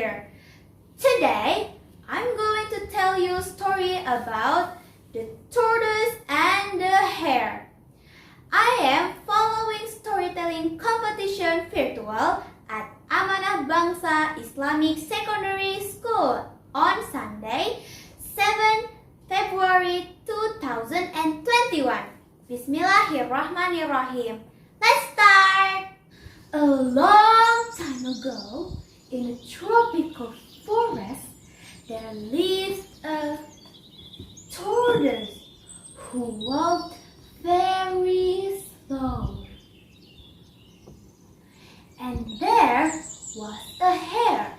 here. Today, I'm going to tell you a story about the tortoise and the hare. I am following storytelling competition virtual at Amanah Bangsa Islamic Secondary School on Sunday, 7 February 2021. Bismillahirrahmanirrahim. Let's start! A long time ago, in a tropical forest, there lived a tortoise who walked very slowly. And there was a hare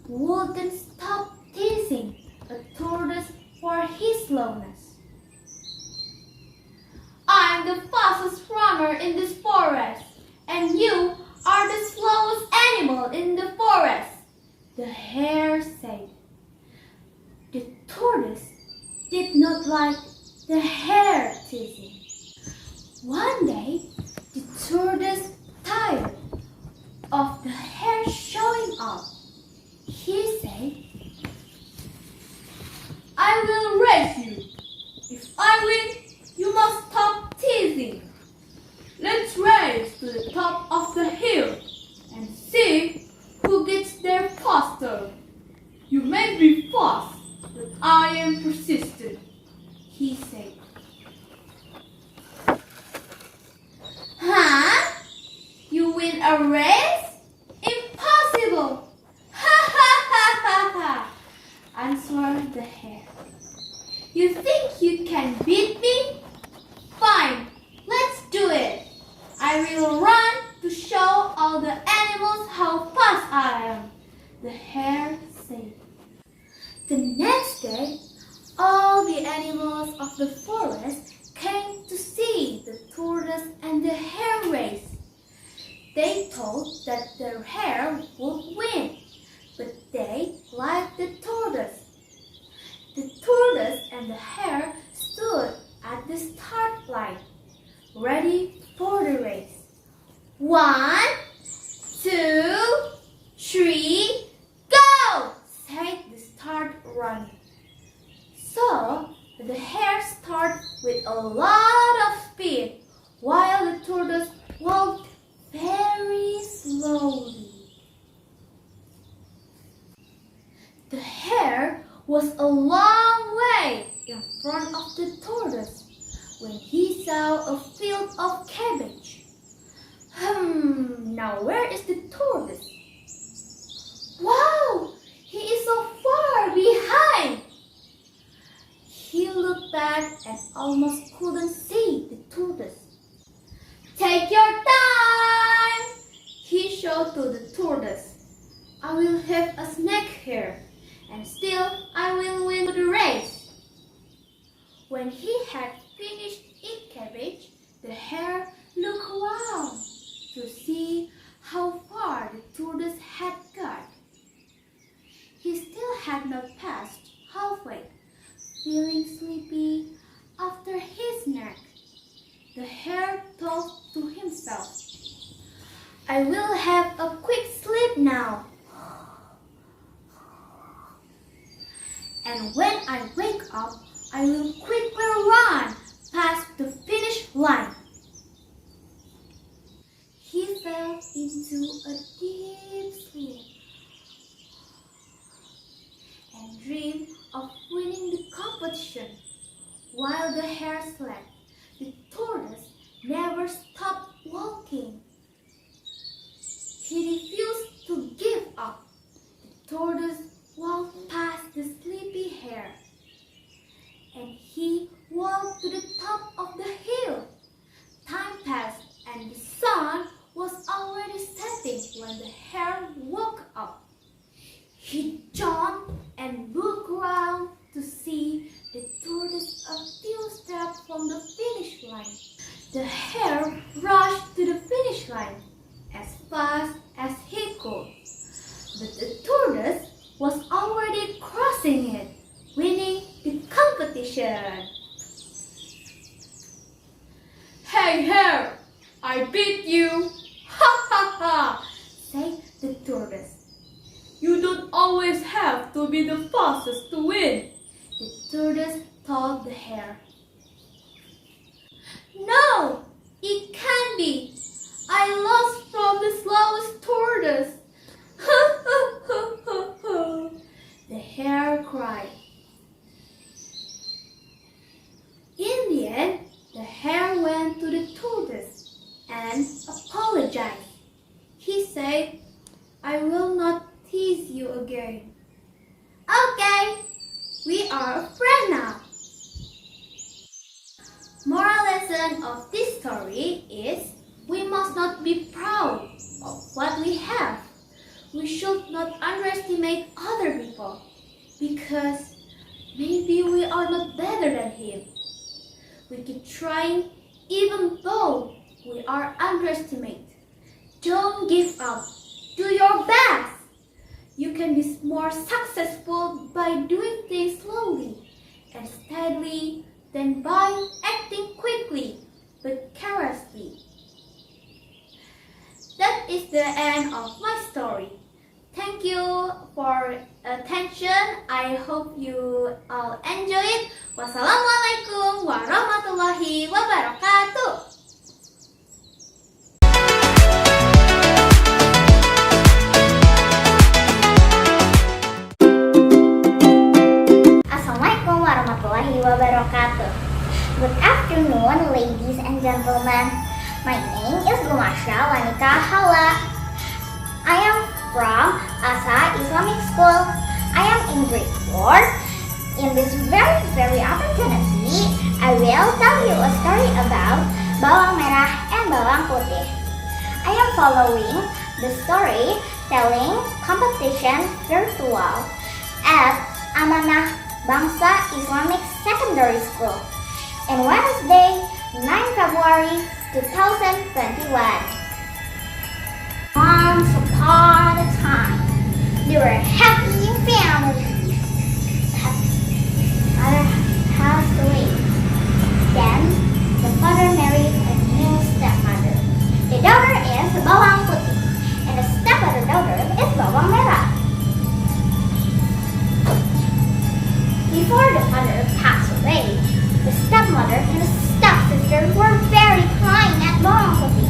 who wouldn't stop teasing a tortoise for his slowness. I'm the fastest runner in this forest, and you are the slowest animal in the forest, the hare said. The tortoise did not like the hare teasing. One day, the tortoise tired of the hare showing off. He said, I will race you. If I win, you must stop teasing. Let's race to the top of the hill and see who gets there faster. You may be fast, but I am persistent, he said. Huh? You win a race? Impossible! Ha ha ha ha ha! Answered the hare. You think you can beat me? Fine, let's do it. I will run to show all the animals how fast I am, the hare said. The next day, all the animals of the forest came to see the tortoise and the hare race. They thought that the hare would win, but they liked the tortoise. The tortoise and the hare stood at the start line, ready for the race. 1, 2, 3, go! Said the start runner. So the hare started with a lot of speed, while the tortoise walked very slowly. The hare was a long way in front of the tortoise when he saw a field of cabbage. Now where is the tortoise? Wow, he is so far behind. He looked back and almost couldn't see the tortoise. Take your time, he showed to the tortoise. I will have a snack here, and still I will win the race. When he had finished eating cabbage, the hare looked around to see how far the tortoise had got. He still had not passed halfway, feeling sleepy after his snack. The hare thought to himself, I will have a quick sleep now. And when I wake up, I will quickly run past the finish line. He fell into a deep sleep and dreamed of winning the competition. While the hare slept, the tortoise never stopped walking. He refused to give up. The tortoise walked past the sleepy hare, and he walked to the top of the hill. Time passed, and the sun was already setting when the hare woke up. He jumped and looked around to see the tortoise a few steps from the finish line. The hare rushed to the finish line as fast as he could, but the tortoise was already crossing it, winning the competition. Hey hare, I beat you! Ha ha ha! Said the tortoise. will be the fastest to win, the tortoise told the hare. No, it can't be. I lost from the slowest tortoise. The hare cried. In the end, the hare went to the tortoise and apologized. He said, I will not tease you again. Okay, we are a friend now. Moral lesson of this story is we must not be proud of what we have. We should not underestimate other people because maybe we are not better than him. We keep trying even though we are underestimated. Don't give up. Do your best. You can be more successful by doing things slowly and steadily than by acting quickly but carelessly. That is the end of my story. Thank you for attention. I hope you all enjoy it. Wassalamualaikum warahmatullahi wabarakatuh. Assalamualaikum warahmatullahi wabarakatuh. Good afternoon, ladies and gentlemen. My name is Gumasha Wanika Hala. I am from Asa Islamic School. I am in grade 4. In this very opportunity, I will tell you a story about bawang merah and bawang putih. I am following the story telling competition virtual at Amanah Bangsa Islamic Secondary School on Wednesday, 9 February 2021. Once upon a time, they were happy families. Mother passed away. Then, the father married a new stepmother. The daughter is bawang putih, and the stepmother daughter is bawang merah. Before the father passed away, the stepmother and the stepsister were very kind at bawang putih.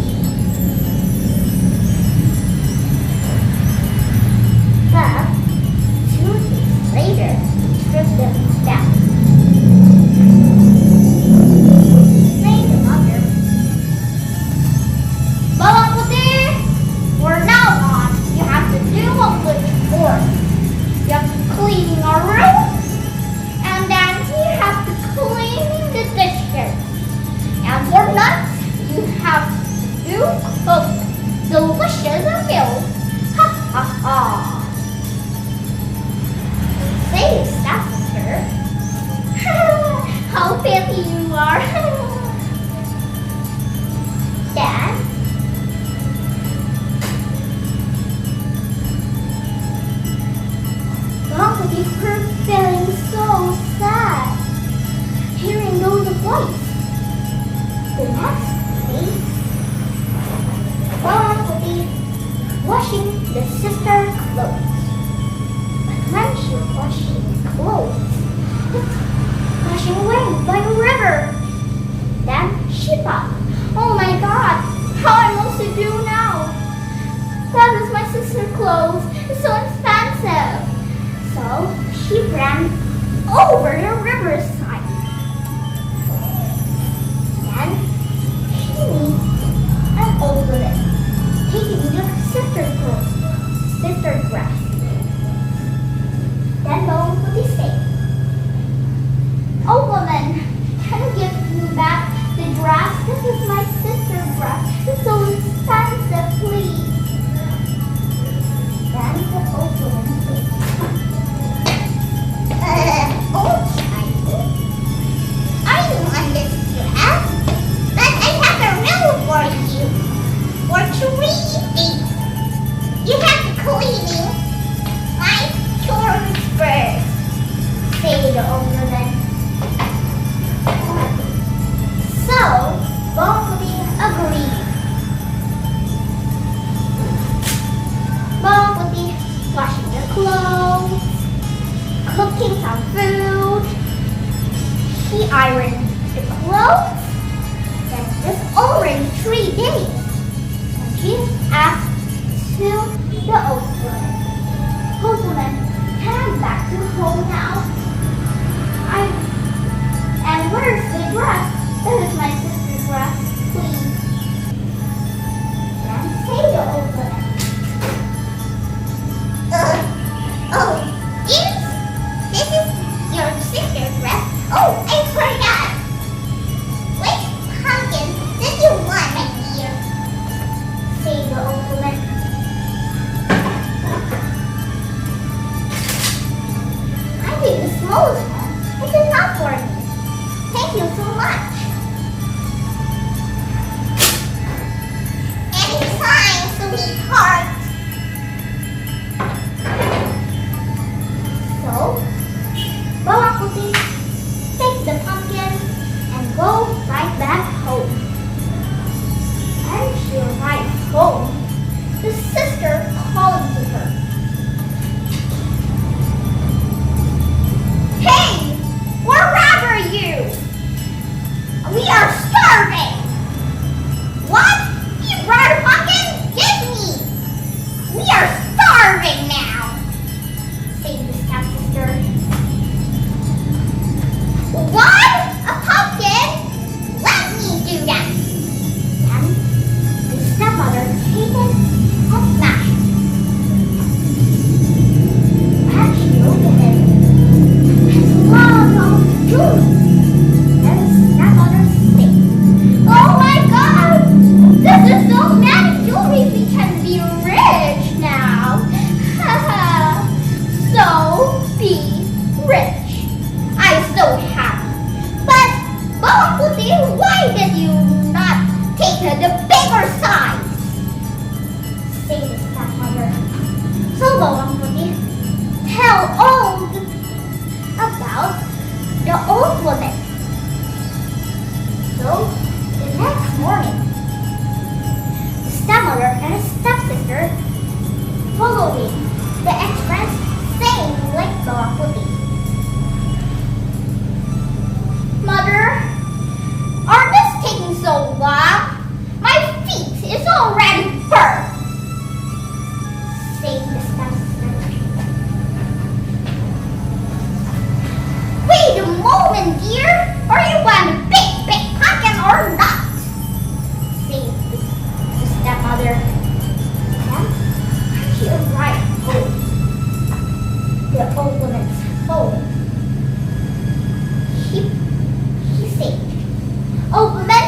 But 2 days later, struck them down. Saying the mother, bawang putih, from now on, you have to do what we before. You have to clean our room, and then you have to clean the dishes. And for lunch, you have to cook delicious meals. Ha ha ha. Say, stepsister, how petty you are. Then, bawang putih were feeling so sad hearing those voices. The next day, bawang putih washing the sister's clothes. But when she was washing clothes, it's washing away by the river. Then she thought, oh my God, how am I supposed to do now? That is my sister's clothes. It's so expensive. So she ran over the riverside. Then she met an old woman taking the sister's clothes, sister's dress. Then bawang putih said, "Oh woman, can you give me back the dress? This is my sister's dress. It's so expensive, please." Then the old woman said, "Oh child, I don't understand, but I have a rule for you. For 3 days, cooking some food. He ironed the clothes. Then it's already 3 days. And she asked to the old woman, "Old woman, can I back to home now? And where's the dress? That is my sister's dress, please." Then say the old woman, "Oh, this is your sister's dress. Oh, I forgot. Which pumpkin did you want, my dear?" Say the old woman. "I think the smallest one is enough for me. Thank you so much." "Anytime, sweetheart." So, Bawang Putih take the pumpkin and go right back home. And she arrives home. The sister called to her, "Hey, wherever you? We are starving." "What? You brought a pumpkin? Give me. We are starving now," said the stepsister. "What? A pumpkin? Let me do that." And the stepmother take it and smash it. And she opened it. It's a lot of juice. And the stepmother said, "Oh my God! This is so many jewelry. We can be rich now." So be rich. I'm so happy. But Bawang Putih, why did you not take the bigger size? Say the stepmother. So Bawang Putih tell all about the old woman. So the next morning, the stepmother and the stepsister following the express same like Bawang Putih. "Mother, are this taking so long? My feet is already burned," said the stepsister. "Wait a moment, dear. Are you want a big pumpkin or not?" said the stepmother. And she arrived home. The old woman's home. He said, "Old woman,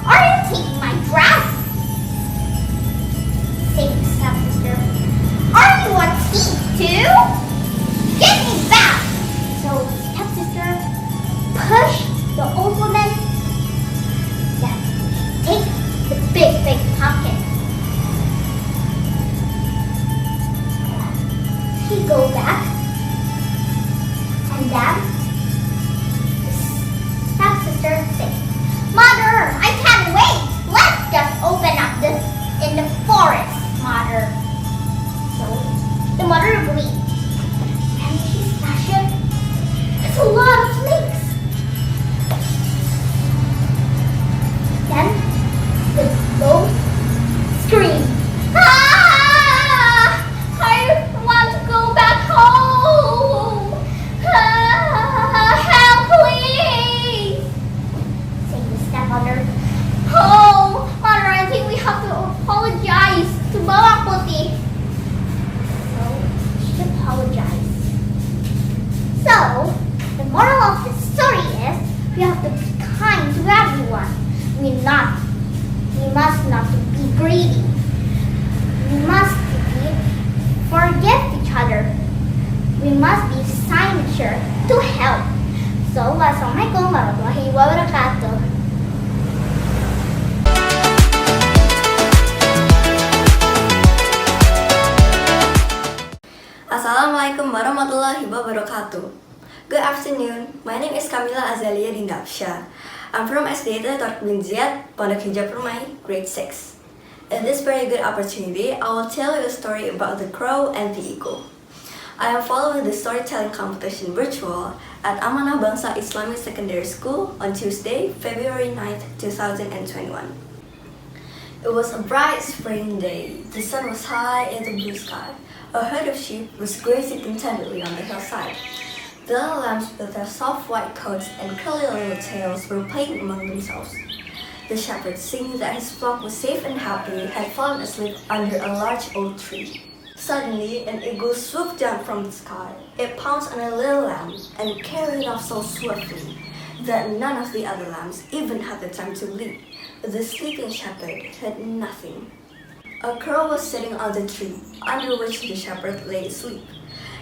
are you taking my dress?" Said the stepsister, "Are you a thief too? Give me back." So the stepsister pushed the old woman. Then take the big pumpkin. He go back, and then stepsister said, "Mother, I can't wait. Let's just open up this in the forest, Mother." So the mother agreed. And she smashed it. It's a lot of snakes. Then the goat screamed, "Ah! I want to go back home. Help, please," said the stepmother. "Oh, Mother, I think we have to apologize to Bawang Putih." So she apologized. So the moral of the story is we have to be kind to everyone. We must not be greedy. We must forgive each other. We must be sincere to help. So, wassalamualaikum warahmatullahi wabarakatuh. Assalamualaikum warahmatullahi wabarakatuh. Good afternoon. My name is Kamila Azalia Dindapsya. I'm from SD Tork bin Ziyad, Pondok Hijau Permai, grade 6. In this very good opportunity, I will tell you a story about the crow and the eagle. I am following the storytelling competition virtual at Amanah Bangsa Islamic Secondary School on Tuesday, February 9th, 2021. It was a bright spring day. The sun was high in the blue sky. A herd of sheep was grazing contentedly on the hillside. The little lambs with their soft white coats and curly little tails were playing among themselves. The shepherd, seeing that his flock was safe and happy, had fallen asleep under a large oak tree. Suddenly, an eagle swooped down from the sky. It pounced on a little lamb and carried it off so swiftly that none of the other lambs even had the time to leap. The sleeping shepherd had nothing. A crow was sitting on the tree under which the shepherd lay asleep.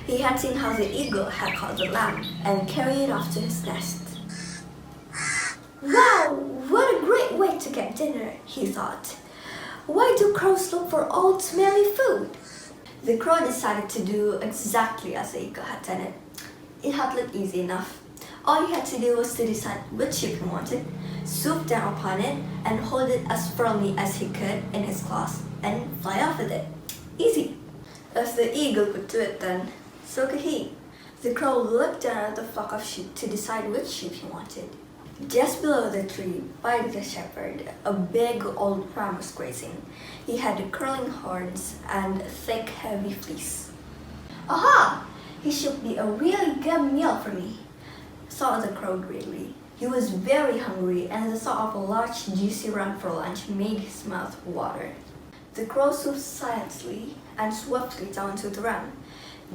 He had seen how the eagle had caught the lamb and carried it off to his nest. Wow, what a great way to get dinner, he thought. Why do crows look for old smelly food? The crow decided to do exactly as the eagle had done it. It had looked easy enough. All he had to do was to decide which sheep he wanted, swoop down upon it, and hold it as firmly as he could in his claws, and fly off with it. Easy. If the eagle could do it then, so could he. The crow looked down at the flock of sheep to decide which sheep he wanted. Just below the tree, by the shepherd, a big old ram was grazing. He had curling horns and thick, heavy fleece. Aha! He should be a really good meal for me, thought the crow greedily. He was very hungry, and the thought of a large, juicy ram for lunch made his mouth water. The crow swooped silently and swiftly down to the ram.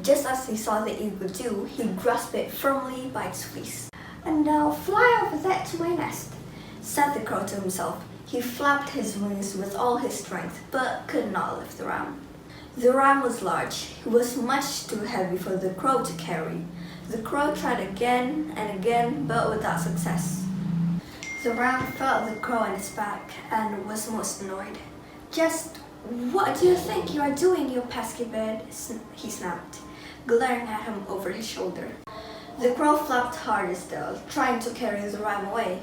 Just as he saw the eagle do, he grasped it firmly by its fleece. And now fly over that to my nest, said the crow to himself. He flapped his wings with all his strength, but could not lift the ram. The ram was large. He was much too heavy for the crow to carry. The crow tried again and again, but without success. The ram felt the crow on his back and was most annoyed. Just what do you think you are doing, you pesky bird? He snapped, glaring at him over his shoulder. The crow flapped harder still, trying to carry the ram away.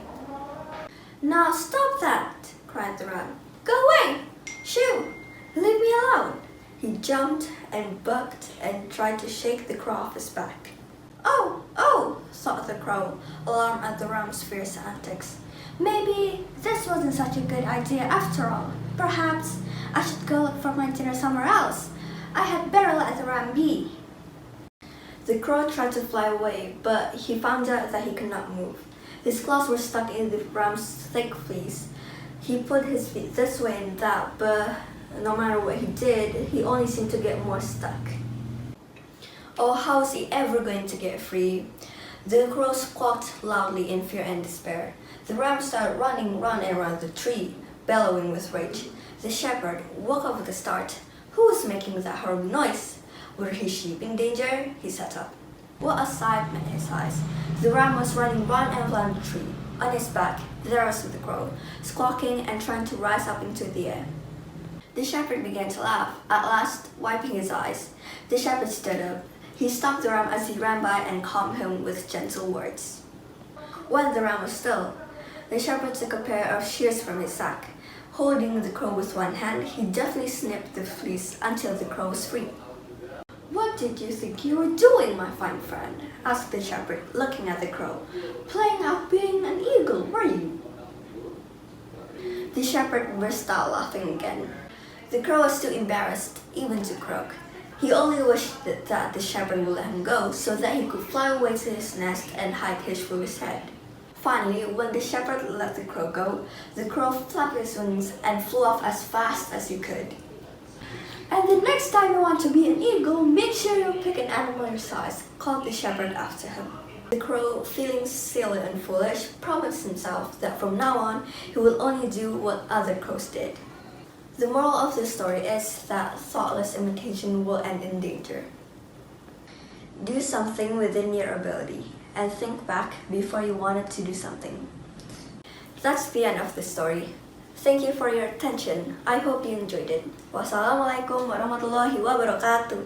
Now stop that, cried the ram. Go away! Shoo! Leave me alone! He jumped and bucked and tried to shake the crow off his back. Oh, oh, thought the crow, alarmed at the ram's fierce antics. Maybe this wasn't such a good idea after all. Perhaps I should go look for my dinner somewhere else. I had better let the ram be. The crow tried to fly away, but he found out that he could not move. His claws were stuck in the ram's thick fleece. He put his feet this way and that, but no matter what he did, he only seemed to get more stuck. Oh, how is he ever going to get free? The crow squawked loudly in fear and despair. The ram started running around the tree, bellowing with rage. The shepherd woke up with a start. Who was making that horrible noise? Were his sheep in danger? He sat up. What a sight met his eyes. The ram was running around the tree. On his back, there was the crow, squawking and trying to rise up into the air. The shepherd began to laugh. At last, wiping his eyes, the shepherd stood up. He stopped the ram as he ran by and calmed him with gentle words. When the ram was still, the shepherd took a pair of shears from his sack. Holding the crow with one hand, he deftly snipped the fleece until the crow was free. What did you think you were doing, my fine friend? Asked the shepherd, looking at the crow. Playing out being an eagle, were you? The shepherd burst out laughing again. The crow was too embarrassed even to croak. He only wished that the shepherd would let him go so that he could fly away to his nest and hide his foolish head. Finally, when the shepherd let the crow go, the crow flapped his wings and flew off as fast as he could. And the next time you want to be an eagle, make sure you pick an animal your size, called the shepherd after him. The crow, feeling silly and foolish, promised himself that from now on, he will only do what other crows did. The moral of this story is that thoughtless imitation will end in danger. Do something within your ability and think back before you wanted to do something. That's the end of the story. Thank you for your attention. I hope you enjoyed it. Wassalamualaikum warahmatullahi wabarakatuh.